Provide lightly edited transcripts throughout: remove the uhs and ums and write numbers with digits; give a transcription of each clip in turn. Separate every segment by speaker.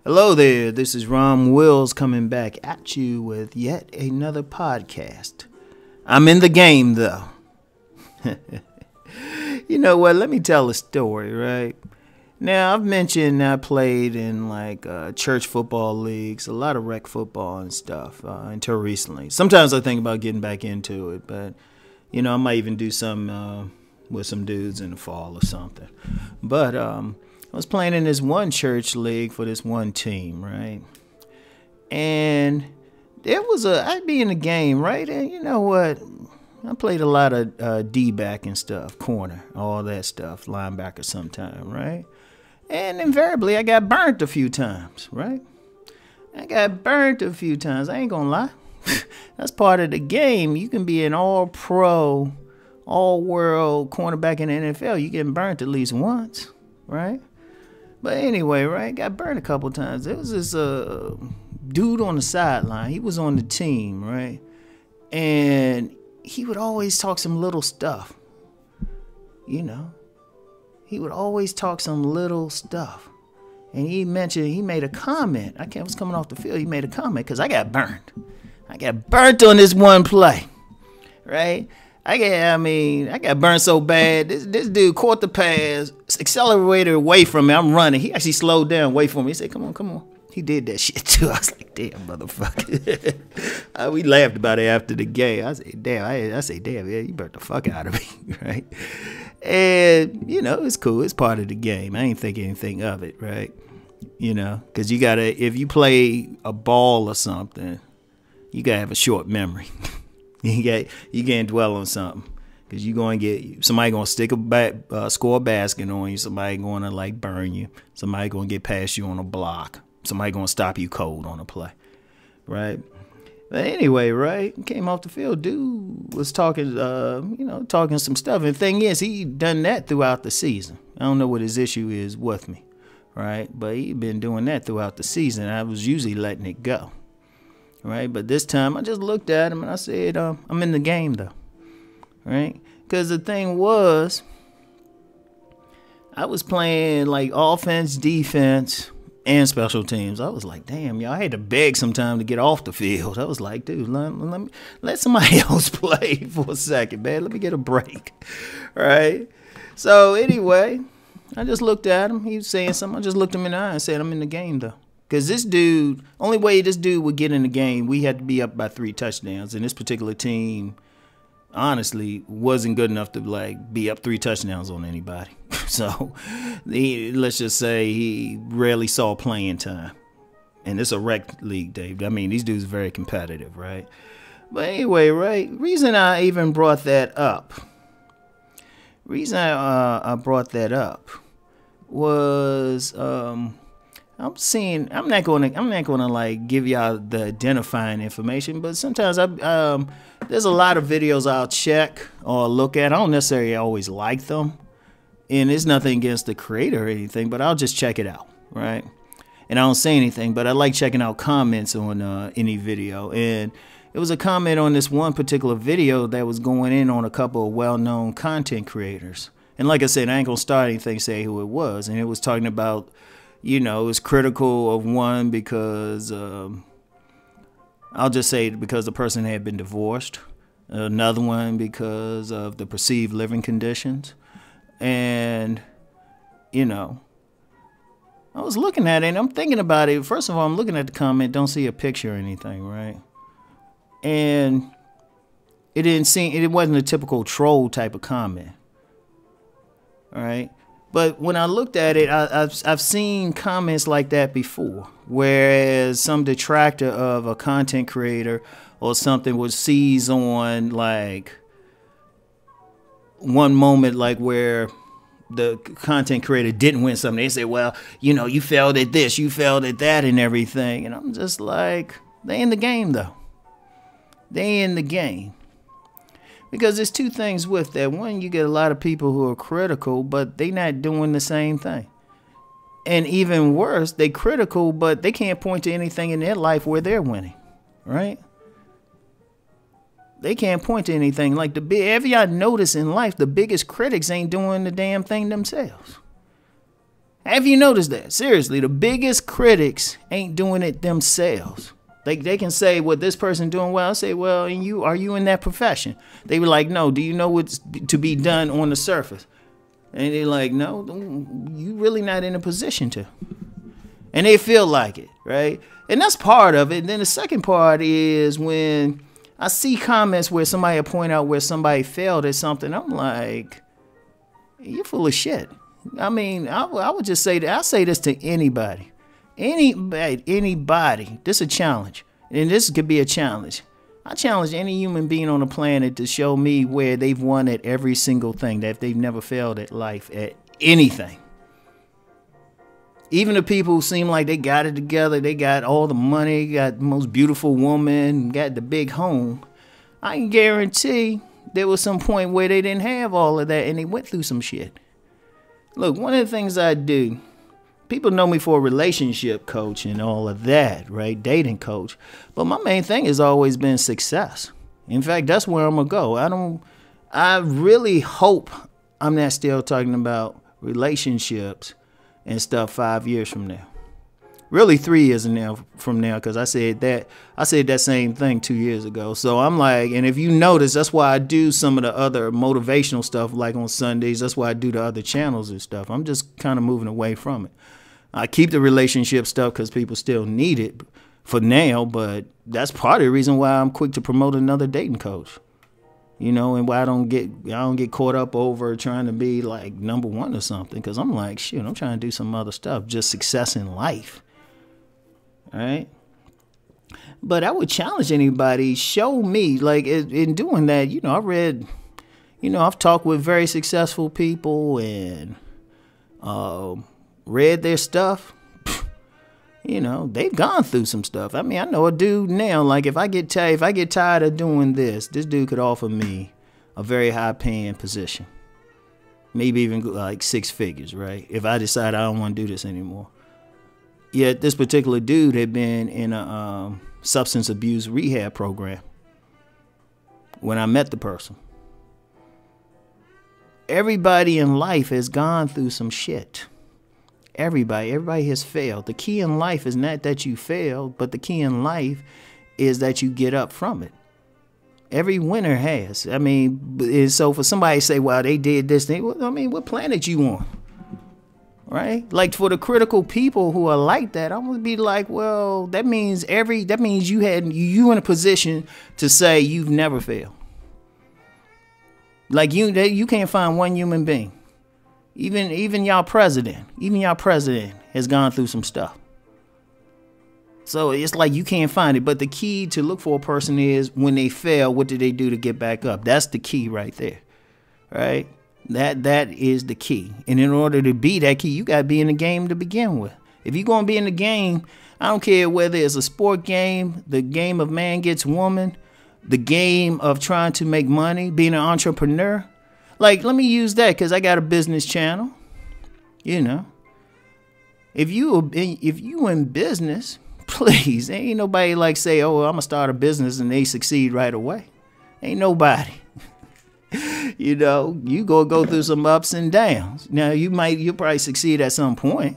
Speaker 1: Hello there, this is Rom Wills coming back at you with yet another podcast. I'm in the game though. You know what, let me tell a story, right? Now, I've mentioned I played in church football leagues, a lot of rec football and stuff until recently. Sometimes I think about getting back into it, but I might even do some with some dudes in the fall or something. But I was playing in this one church league for this one team, right? And I'd be in the game, right? And you know what? I played a lot of D-back and stuff, corner, all that stuff, linebacker sometime, right? And invariably, I got burnt a few times, right? I ain't gonna lie. That's part of the game. You can be an all-pro, all-world cornerback in the NFL. You getting burnt at least once, right? But anyway, right, got burned a couple times. There was this dude on the sideline. He was on the team, right? And he would always talk some little stuff, He would always talk some little stuff. And he made a comment. I was coming off the field. He made a comment because I got burned. I got burnt on this one play, right? I got burned so bad. This dude caught the pass, accelerated away from me. I'm running. He actually slowed down, wait for me. He said, come on. He did that shit too. I was like, damn, motherfucker. We laughed about it after the game. I said, damn, yeah, you burnt the fuck out of me, right? And, it's cool. It's part of the game. I ain't think anything of it, right? Because if you play a ball or something, you got to have a short memory. You can't dwell on something because you're going to get somebody going to score a basket on you. Somebody going to burn you. Somebody going to get past you on a block. Somebody going to stop you cold on a play, right? But anyway, right? Came off the field. Dude was talking, talking some stuff. And the thing is, he done that throughout the season. I don't know what his issue is with me, right? But he been doing that throughout the season. I was usually letting it go. Right, but this time I just looked at him and I said, I'm in the game though, right? Because the thing was, I was playing offense, defense, and special teams. I was like, damn, y'all, I had to beg sometime to get off the field. I was like, dude, let somebody else play for a second, man. Let me get a break, right? So anyway, I just looked at him. He was saying something. I just looked him in the eye and said, I'm in the game though. Because this dude, only way this dude would get in the game, we had to be up by 3 touchdowns. And this particular team, honestly, wasn't good enough to be up 3 touchdowns on anybody. So let's just say he rarely saw playing time. And it's a rec league, Dave. I mean, these dudes are very competitive, right? But anyway, right, reason I even brought that up. I brought that up was I'm not gonna give y'all the identifying information, but sometimes there's a lot of videos I'll check or look at. I don't necessarily always like them, and it's nothing against the creator or anything, but I'll just check it out, right? And I don't say anything, but I like checking out comments on any video. And it was a comment on this one particular video that was going in on a couple of well-known content creators. And like I said, I ain't gonna start anything, say who it was, and it was talking about. It was critical of one because I'll just say because the person had been divorced. Another one because of the perceived living conditions. And, I was looking at it and I'm thinking about it. First of all, I'm looking at the comment, don't see a picture or anything, right? And it wasn't a typical troll type of comment. All right? But when I looked at it, I've seen comments like that before, whereas some detractor of a content creator or something would seize on one moment where the content creator didn't win something. They say, well, you failed at this, you failed at that and everything. And I'm just like, they in the game though. They in the game. Because there's 2 things with that. One, you get a lot of people who are critical, but they not doing the same thing. And even worse, they critical, but they can't point to anything in their life where they're winning, right? They can't point to anything. Ever y'all notice in life, the biggest critics ain't doing the damn thing themselves. Have you noticed that? Seriously, the biggest critics ain't doing it themselves. They can say what this person doing well. I say, well, and are you in that profession? They were like, no. Do you know what's to be done on the surface? And they're like, no, you really not in a position to. And they feel like it, right? And that's part of it. And then the second part is when I see comments where somebody will point out where somebody failed at something. I'm like, you're full of shit. I mean, I would just say that. I say this to anybody. Anybody. This is a challenge. And this could be a challenge. I challenge any human being on the planet to show me where they've won at every single thing, that they've never failed at life at anything. Even the people who seem like they got it together, they got all the money, got the most beautiful woman, got the big home. I can guarantee there was some point where they didn't have all of that and they went through some shit. Look, one of the things I do, people know me for a relationship coach and all of that, right? Dating coach. But my main thing has always been success. In fact, that's where I'm going to go. I really hope I'm not still talking about relationships and stuff 5 years from now. Really 3 years from now, because I said that same thing 2 years ago. So I'm like, and if you notice, that's why I do some of the other motivational stuff like on Sundays. That's why I do the other channels and stuff. I'm just kind of moving away from it. I keep the relationship stuff because people still need it for now, but that's part of the reason why I'm quick to promote another dating coach. You know, and why I don't get caught up over trying to be like number one or something, because I'm like, shoot, I'm trying to do some other stuff, just success in life. All right. But I would challenge anybody, show me, like in doing that, you know, I've talked with very successful people and read their stuff. You know, they've gone through some stuff. I mean, I know a dude now, like if I get tired of doing this dude could offer me a very high paying position. Maybe even like 6 figures, right? If I decide I don't want to do this anymore. Yet this particular dude had been in a substance abuse rehab program when I met the person. Everybody in life has gone through some shit. Everybody has failed. The key in life is not that you failed, but the key in life is that you get up from it. Every winner has. I mean, so for somebody to say, well, they did this thing, well, I mean, what planet you on? Right? Like for the critical people who are like that, I'm gonna be like, well, that means you in a position to say you've never failed. Like you can't find one human being. Even y'all president has gone through some stuff. So it's like you can't find it. But the key to look for a person is when they fail, what do they do to get back up? That's the key right there. Right? That is the key. And in order to be that key, you gotta be in the game to begin with. If you're gonna be in the game, I don't care whether it's a sport game, the game of man gets woman, the game of trying to make money, being an entrepreneur. Like, let me use that because I got a business channel. You know, if you in business, please, ain't nobody like say, oh, I'm gonna start a business and they succeed right away. Ain't nobody. You know, you go through some ups and downs. Now you'll probably succeed at some point.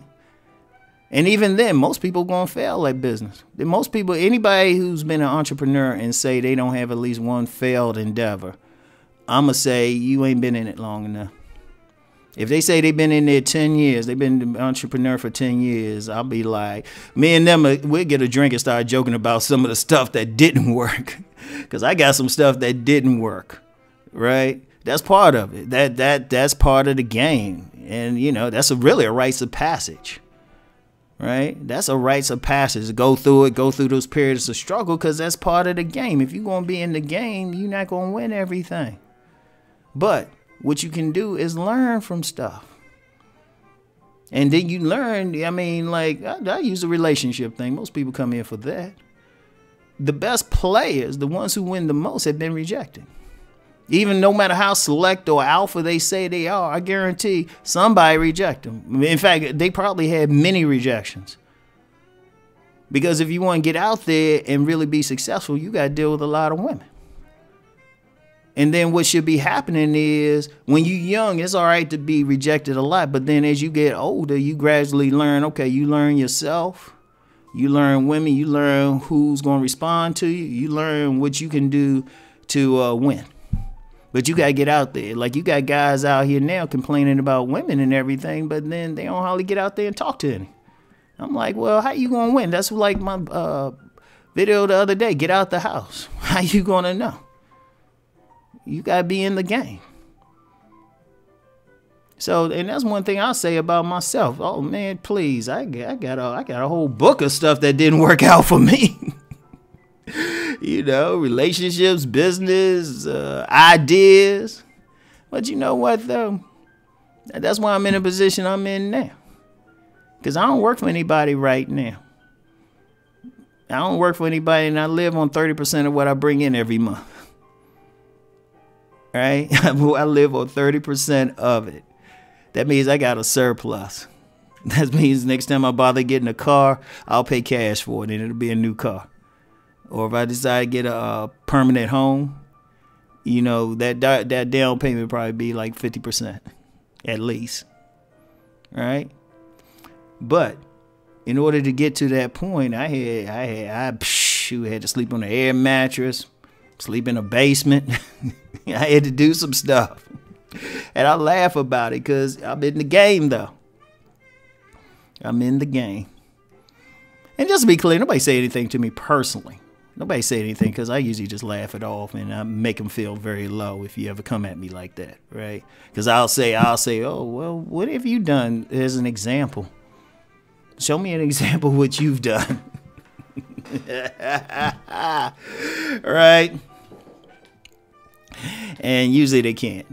Speaker 1: And even then, most people gonna fail at business. Most people, anybody who's been an entrepreneur and say they don't have at least one failed endeavor, I'ma say you ain't been in it long enough. If they say they've been in there 10 years, they've been an entrepreneur for 10 years, I'll be like, me and them, we'll get a drink and start joking about some of the stuff that didn't work. Because I got some stuff that didn't work, right? That's part of it. That's part of the game. And, you know, that's really a rites of passage, right? That's a rites of passage. Go through those periods of struggle because that's part of the game. If you're going to be in the game, you're not going to win everything. But what you can do is learn from stuff. And then you learn, I mean, like, I use the relationship thing. Most people come here for that. The best players, the ones who win the most, have been rejected. Even no matter how select or alpha they say they are, I guarantee somebody reject them. In fact, they probably had many rejections. Because if you want to get out there and really be successful, you got to deal with a lot of women. And then what should be happening is when you're young, it's all right to be rejected a lot. But then as you get older, you gradually learn, okay, you learn yourself. You learn women. You learn who's going to respond to you. You learn what you can do to win. But you got to get out there. Like you got guys out here now complaining about women and everything, but then they don't hardly get out there and talk to any. I'm like, well, how you going to win? That's like my video the other day. Get out the house. How you going to know? You got to be in the game. So, and that's one thing I'll say about myself. Oh, man, please. I got a whole book of stuff that didn't work out for me. You know, relationships, business, ideas. But you know what, though? That's why I'm in a position I'm in now. Because I don't work for anybody right now. I don't work for anybody, and I live on 30% of what I bring in every month. Right? I live on 30% of it. That means I got a surplus. That means next time I bother getting a car, I'll pay cash for it, and it'll be a new car. Or if I decide to get a permanent home, you know, that down payment will probably be like 50% at least. Right? But in order to get to that point, I had to sleep on an air mattress, sleep in a basement. I had to do some stuff. And I laugh about it because I'm in the game, though. I'm in the game. And just to be clear, nobody say anything to me personally. Nobody say anything because I usually just laugh it off and I make them feel very low if you ever come at me like that, right? Because I'll say, oh, well, what have you done as an example? Show me an example of what you've done. Right? And usually they can't.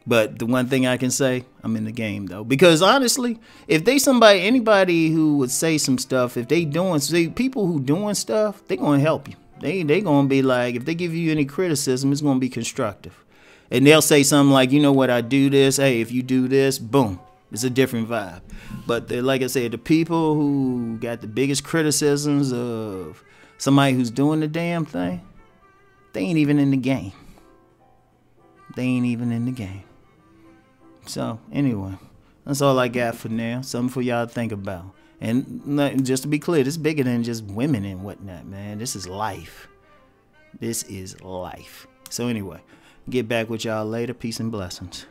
Speaker 1: But the one thing I can say, I'm in the game though. Because honestly, if anybody who would say some stuff, if they people who doing stuff, they gonna help you. They gonna be like, if they give you any criticism, it's gonna be constructive. And they'll say something like, you know what, I do this. Hey, if you do this, boom. It's a different vibe. But like I said, the people who got the biggest criticisms of somebody who's doing the damn thing, they ain't even in the game. They ain't even in the game. So, anyway, that's all I got for now. Something for y'all to think about. And just to be clear, this is bigger than just women and whatnot, man. This is life. This is life. So, anyway, get back with y'all later. Peace and blessings.